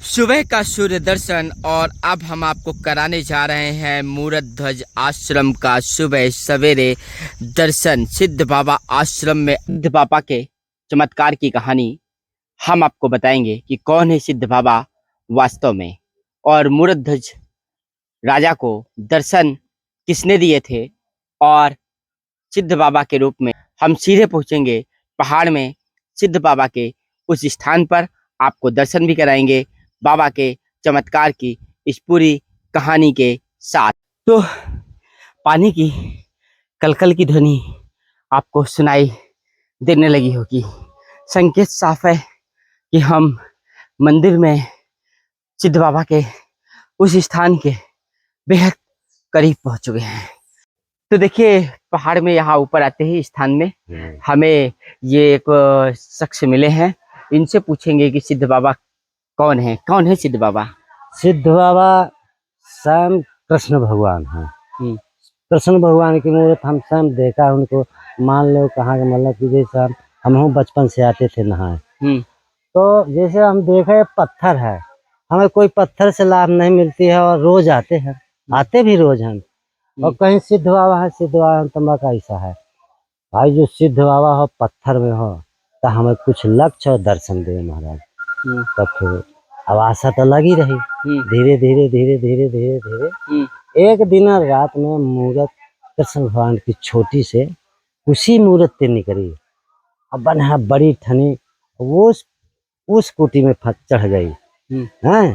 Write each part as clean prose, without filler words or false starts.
सुबह का सूर्य दर्शन। और अब हम आपको कराने जा रहे हैं मूरत ध्वज आश्रम का सुबह सवेरे दर्शन। सिद्ध बाबा आश्रम में सिद्ध बाबा के चमत्कार की कहानी हम आपको बताएंगे कि कौन है सिद्ध बाबा वास्तव में, और मूरत ध्वज राजा को दर्शन किसने दिए थे। और सिद्ध बाबा के रूप में हम सीधे पहुंचेंगे पहाड़ में सिद्ध बाबा के उस स्थान पर, आपको दर्शन भी कराएंगे बाबा के चमत्कार की इस पूरी कहानी के साथ। तो पानी की कलकल की ध्वनि आपको सुनाई देने लगी होगी। संकेत साफ है कि हम मंदिर में सिद्ध बाबा के उस स्थान के बेहद करीब पहुंच चुके हैं। तो देखिए, पहाड़ में यहाँ ऊपर आते ही स्थान में हमें ये एक शख्स मिले हैं। इनसे पूछेंगे कि सिद्ध बाबा कौन है सिद्ध बाबा। सिद्ध बाबा स्वयं कृष्ण भगवान हैं। कृष्ण भगवान की मूर्त हम स्वयं देखा उनको। मान लो कहाँ के, मतलब कि जैसे हम बचपन से आते थे नहाए, तो जैसे हम देखे पत्थर है, हमें कोई पत्थर से लाभ नहीं मिलती है और रोज आते हैं, आते भी रोज हैं। और कहीं सिद्ध बाबा है, सिद्ध बाबा तंबा का ऐसा है भाई, जो सिद्ध बाबा हो पत्थर में हो तो हमें कुछ लक्ष्य और दर्शन दे महाराज। तब फिर अब आशा तो लगी रही। धीरे धीरे धीरे धीरे धीरे धीरे एक दिन रात में मूरत कृष्ण भगवान की छोटी से उसी मूरत पे निकली। अब बना बड़ी ठनी वो उस कुटी में चढ़ गई हैं।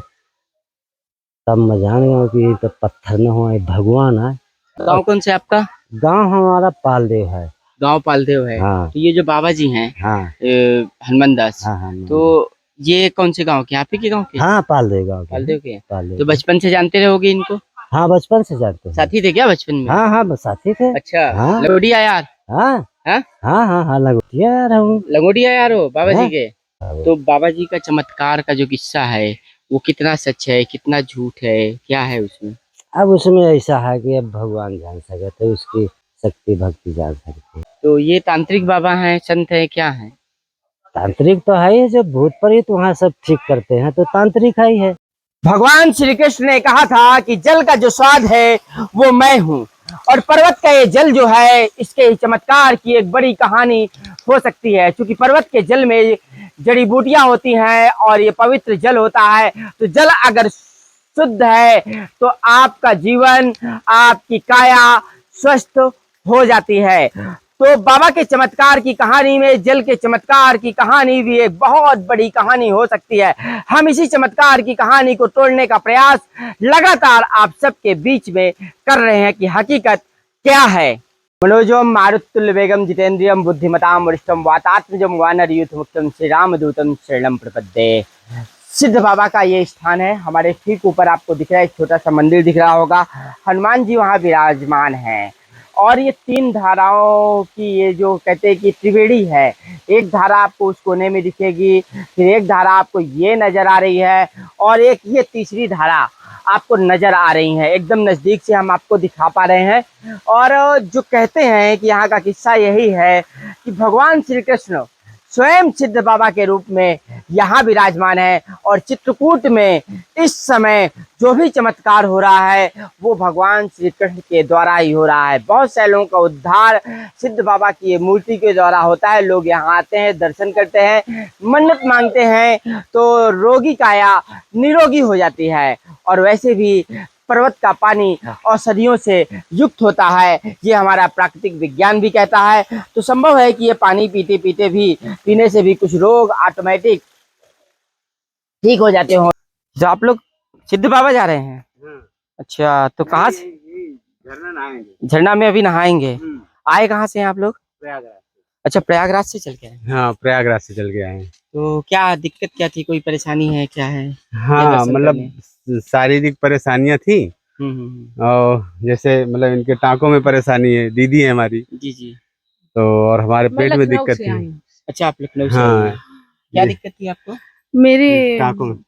तब मैं जान गया कि ये तो पत्थर न हो, भगवान है। गांव कौन से आपका? गांव हमारा पालदेव है। गांव पालदेव है। हाँ। तो ये जो बाबा जी हैं, हाँ। हनुमान दास, हाँ, तो ये कौन से गांव के? आप ही के गांव के? हाँ, पालदेव गांव के। पालदेव के। पालदेव। तो बचपन से जानते रहोगे इनको? हाँ, बचपन से जानते हैं। साथी थे क्या बचपन में? हाँ हाँ, साथी थे। अच्छा। हाँ। लंगोटिया यार? हाँ हाँ हाँ हाँ हाँ, लंगोटिया यार हूँ। लंगोटिया यार हो बाबा जी के? हाँ। तो बाबा जी का चमत्कार का जो किस्सा है वो कितना सच है, कितना झूठ है, क्या है उसमें? अब उसमें ऐसा है कि अब भगवान जान सके तो उसकी शक्ति भक्ति जान सकते। तो ये तांत्रिक बाबा हैं, संत है, क्या है? तांत्रिक तो है ही, जब भूत प्रेत वहाँ सब ठीक करते हैं तो तांत्रिक ही है। भगवान श्री कृष्ण ने कहा था कि जल का जो स्वाद है वो मैं हूँ, और पर्वत का ये जल जो है इसके चमत्कार की एक बड़ी कहानी हो सकती है। क्योंकि पर्वत के जल में जड़ी बूटियां होती हैं और ये पवित्र जल होता है। तो जल अगर शुद्ध है तो आपका जीवन, आपकी काया स्वस्थ हो जाती है। तो बाबा के चमत्कार की कहानी में जल के चमत्कार की कहानी भी एक बहुत बड़ी कहानी हो सकती है। हम इसी चमत्कार की कहानी को तोड़ने का प्रयास लगातार आप सबके बीच में कर रहे हैं कि हकीकत क्या है। मनोजम मारुतुल्य वेगम जितेंद्रियम बुद्धिमताम वरिष्ठम वातात्मजम वानर यूथ मुक्तम श्री रामदूतम शरणम प्रपद्ये। सिद्ध बाबा का ये स्थान है। हमारे ठीक ऊपर आपको दिख रहा है, एक छोटा सा मंदिर दिख रहा होगा। हनुमान जी वहाँ विराजमान हैं। और ये तीन धाराओं की ये जो कहते हैं कि त्रिवेणी है, एक धारा आपको उस कोने में दिखेगी, फिर एक धारा आपको ये नजर आ रही है, और एक ये तीसरी धारा आपको नजर आ रही है। एकदम नजदीक से हम आपको दिखा पा रहे हैं। और जो कहते हैं कि यहाँ का किस्सा यही है कि भगवान श्री कृष्ण स्वयं सिद्ध बाबा के रूप में यहाँ विराजमान है, और चित्रकूट में इस समय जो भी चमत्कार हो रहा है वो भगवान श्री कृष्ण के द्वारा ही हो रहा है। बहुत से लोगों का उद्धार सिद्ध बाबा की मूर्ति के द्वारा होता है। लोग यहाँ आते हैं, दर्शन करते हैं, मन्नत मांगते हैं तो रोगी काया निरोगी हो जाती है। और वैसे भी पर्वत का पानी औषधियों से युक्त होता है, ये हमारा प्राकृतिक विज्ञान भी कहता है। तो संभव है कि ये पानी पीते पीते भी, पीने से भी कुछ रोग ऑटोमेटिक ठीक हो जाते हो। जो आप लोग सिद्ध बाबा जा रहे हैं? अच्छा, तो कहाँ से? झरना नहाएंगे। झरना में अभी नहाएंगे। आए कहाँ से हैं आप लोग? प्रयागराज। अच्छा, प्रयागराज से चल के आए? हाँ, प्रयागराज से चल के आए। तो क्या दिक्कत क्या थी, कोई परेशानी है, क्या है? हाँ, मतलब शारीरिक परेशानियां थी। और जैसे मतलब इनके टाँकों में परेशानी है, दीदी है हमारी जी जी। तो, और हमारे पेट में दिक्कत थी। अच्छा, आप लखनऊ से? हाँ। क्या दिक्कत थी आपको? मेरे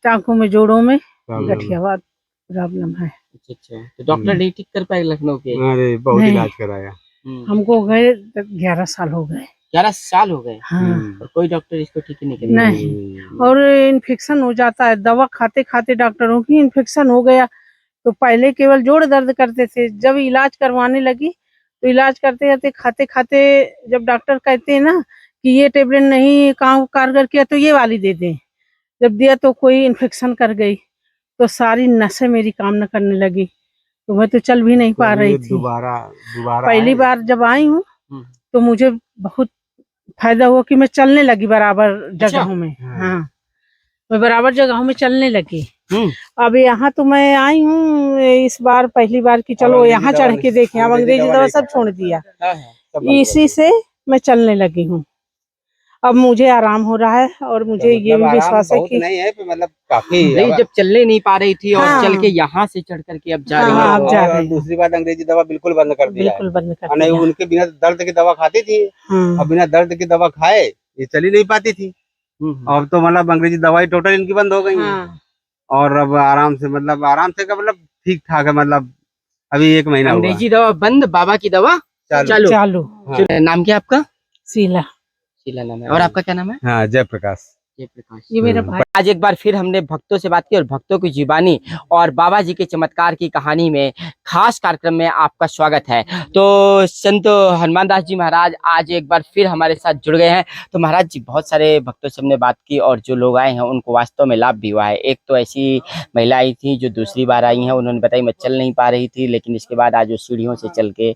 टाँकों में जोड़ों में गठियावाद प्रॉब्लम है। अच्छा अच्छा, तो डॉक्टर नहीं ठीक कर पाए लखनऊ के? अरे बहुत इलाज कराया। हमको गए 11 साल हो गए। 11 साल हो गए हाँ और कोई डॉक्टर इसको ठीक ही नहीं कर नहीं, और इन्फेक्शन हो जाता है, दवा खाते खाते डॉक्टरों की इन्फेक्शन हो गया। तो पहले केवल जोड़ दर्द करते थे, जब इलाज करवाने लगी तो इलाज करते करते खाते खाते जब डॉक्टर कहते हैं ना कि ये टेबलेट नहीं काम कारगर किया तो ये वाली दे दें, जब दिया तो कोई इन्फेक्शन कर गई, तो सारी नसें मेरी काम न करने लगी, तो मैं तो चल भी नहीं पा रही थी। दोबारा पहली बार जब आई हूँ हम्म। तो मुझे बहुत फायदा हुआ कि मैं चलने लगी बराबर जगहों में। हाँ, मैं बराबर जगहों में चलने लगी। अब यहाँ तो मैं आई हूँ इस बार पहली बार की चलो यहाँ चढ़ के देखे। अब अंग्रेजी दवा सब छोड़ दिया, इसी से मैं चलने लगी हूँ। अब मुझे आराम हो रहा है और मुझे ये भी विश्वास है कि नहीं है, मतलब काफी नहीं, जब चलने नहीं पा रही थी और हाँ। चल के यहाँ से चढ़ करके अब जा रही हाँ, है। अब जा रही और है। दूसरी बात अंग्रेजी दवा बिल्कुल बंद कर दिया है। बिल्कुल बंद कर और नहीं, दिया। उनके बिना दर्द की दवा खाती थी, हाँ, अब बिना दर्द की दवा खाए ये चल ही नहीं पाती थी। अब तो मतलब अंग्रेजी दवाई टोटल इनकी बंद हो गई है। हाँ। और अब आराम से का मतलब ठीक ठाक है, मतलब अभी 1 महीना हुआ। अंग्रेजी दवा बंद, बाबा की दवा चालू। चालू। हाँ। नाम क्या आपका? शीला, शीला नाम है। और आपका क्या नाम है? हाँ, जयप्रकाश। जयप्रकाश। ये मेरा भाई। आज एक बार फिर हमने भक्तों से बात की और भक्तों की जुबानी और बाबा जी के चमत्कार की कहानी में खास कार्यक्रम में आपका स्वागत है। तो संत हनुमान दास जी महाराज आज एक बार फिर हमारे साथ जुड़ गए हैं। तो महाराज जी, बहुत सारे भक्तों से हमने बात की और जो लोग आए हैं उनको वास्तव में लाभ भी हुआ है। एक तो ऐसी महिला आई थी जो दूसरी बार आई है, उन्होंने बताई मैं चल नहीं पा रही थी, लेकिन इसके बाद आज वो सीढ़ियों से चल के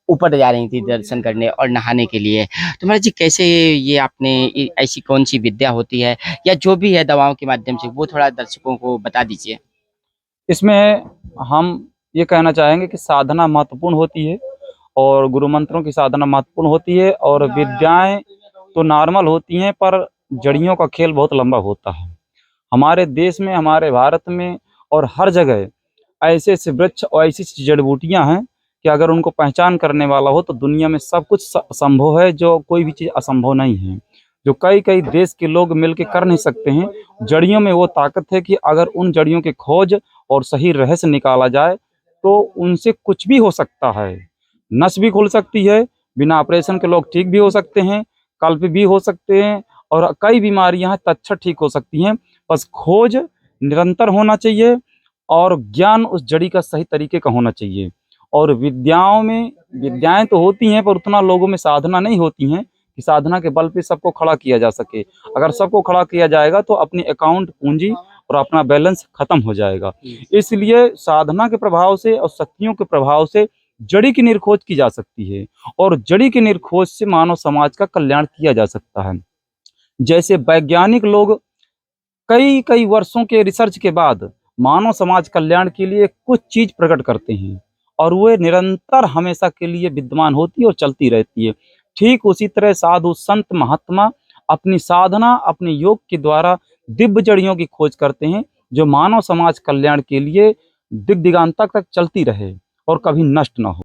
ऊपर जा रही थी दर्शन करने और नहाने के लिए। तो महाराज जी, कैसे ये आपने ऐसी कौन सी विद्या होती है या जो भी है दवाओं के माध्यम से, वो थोड़ा दर्शकों को बता दीजिए। इसमें हम ये कहना चाहेंगे कि साधना महत्वपूर्ण होती है और गुरु मंत्रों की साधना महत्वपूर्ण होती है, और विद्याएं तो नॉर्मल होती हैं पर जड़ियों का खेल बहुत लंबा होता है। हमारे देश में, हमारे भारत में और हर जगह ऐसे ऐसे वृक्ष और ऐसी ऐसी जड़ी बूटियाँ हैं कि अगर उनको पहचान करने वाला हो तो दुनिया में सब कुछ संभव है, जो कोई भी चीज़ असंभव नहीं है, जो कई कई देश के लोग मिलकर कर नहीं सकते हैं। जड़ियों में वो ताकत है कि अगर उन जड़ियों की खोज और सही रहस्य निकाला जाए तो उनसे कुछ भी हो सकता है। नस भी खुल सकती है, बिना ऑपरेशन के लोग ठीक भी हो सकते हैं, कल्प भी हो सकते हैं, और कई बीमारियां हैं तत्क्षण ठीक हो सकती हैं। बस खोज निरंतर होना चाहिए और ज्ञान उस जड़ी का सही तरीके का होना चाहिए। और विद्याओं में विद्याएं तो होती हैं पर उतना लोगों में साधना नहीं होती हैं कि साधना के बल पे सबको खड़ा किया जा सके। अगर सबको खड़ा किया जाएगा तो अपनी अकाउंट पूंजी और अपना बैलेंस खत्म हो जाएगा। इसलिए साधना के प्रभाव से और शक्तियों के प्रभाव से जड़ी की निरखोज की जा सकती है, और जड़ी की निरखोज से मानव समाज का कल्याण किया जा सकता है। जैसे वैज्ञानिक लोग कई कई वर्षों के रिसर्च के बाद मानव समाज कल्याण के लिए कुछ चीज प्रकट करते हैं और वे निरंतर हमेशा के लिए विद्यमान होती है और चलती रहती है। ठीक उसी तरह साधु संत महात्मा अपनी साधना, अपने योग के द्वारा दिव्य जड़ियों की खोज करते हैं जो मानव समाज कल्याण के लिए दिग दिगांतक तक चलती रहे और कभी नष्ट न हो।